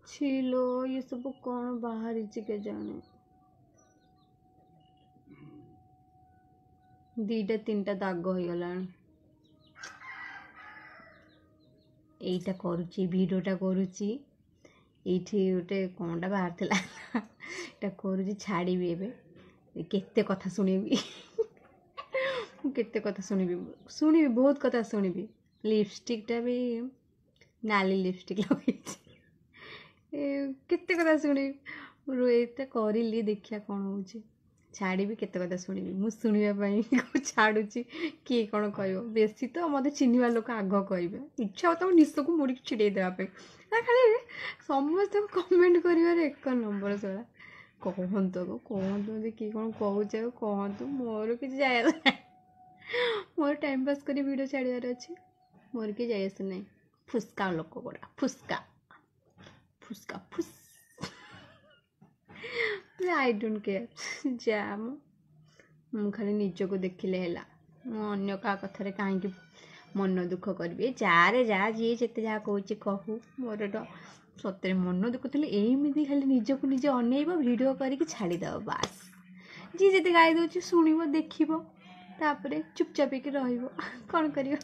छिलो ये सब कौन बाहर के जाने दीटा तीन टा दाग हो गलानी এইটা করুচি ভিডিওটা করুচি এইଠି ଗୋଟେ କଣଟା ବାହାରିଥିଲା এটা କରୁଛି ଛାଡ଼ିବି ଏବେ କେତେ କଥା ଶୁଣିବି କେତେ କଥା ଶୁଣିବି ବହୁତ କଥା ଶୁଣିବି লিপস্টিকটা ବି ନାଲି লিপস্টিক ଲଗେଇଛି କେତେ କଥା ଶୁଣିବି ଏଇଟା କରିଲି ଦେଖିବା କ'ଣ ହେଉଛି ଛାଡ଼ିବି କେତେ କଥା ଶୁଣିବି ମୁଁ ଶୁଣିବା ପାଇଁ ଛାଡ଼ୁଛି କିଏ କ'ଣ କହିବ ବେଶୀ ତ ମୋତେ ଚିହ୍ନିବା ଲୋକ ଆଗ କହିବେ ଇଚ୍ଛା ହଉ ତମ ନିଶକୁ ମୁଡ଼ିକି ଛିଡ଼େଇ ଦେବା ପାଇଁ ଖାଲି ସମସ୍ତଙ୍କୁ କମେଣ୍ଟ କରିବାରେ ଏକ ନମ୍ବର ଶଳା କୁହନ୍ତୁ ମୋତେ କିଏ କ'ଣ କହୁଛି ଆଉ କୁହନ୍ତୁ ମୋର କିଛି ଯାଏ ଆସେ ନାହିଁ ମୋର ଟାଇମ୍ ପାସ୍ କରି ଭିଡ଼ିଓ ଛାଡ଼ିବାର ଅଛି ମୋର କିଛି ଯାଇ ଆସେ ନାହିଁ ଫୁସ୍କା ଲୋକ ଗୁଡ଼ା ଫୁସ୍କା ଫୁସ୍କା ଫୁସ୍ I don't care ଯା ମୁଁ ଖାଲି ନିଜକୁ ଦେଖିଲେ ହେଲା ମୁଁ ଅନ୍ୟ କାହା କଥାରେ କାହିଁକି ମନ ଦୁଃଖ କରିବି ଯାରେ ଯିଏ ଯେତେ ଯାହା କହୁଛି କହୁ ମୋର ତ ସତରେ ମନ ଦୁଃଖ ଥିଲେ ଏମିତି ଖାଲି ନିଜକୁ ନିଜେ ଅନେଇବ ଭିଡ଼ିଓ କରିକି ଛାଡ଼ିଦେବ ବାସ୍ ଯିଏ ଯେତେ ଗାଇ ଦେଉଛି ଶୁଣିବ ଦେଖିବ ତାପରେ ଚୁପଚାପ ହେଇକି ରହିବ କ'ଣ କରିବ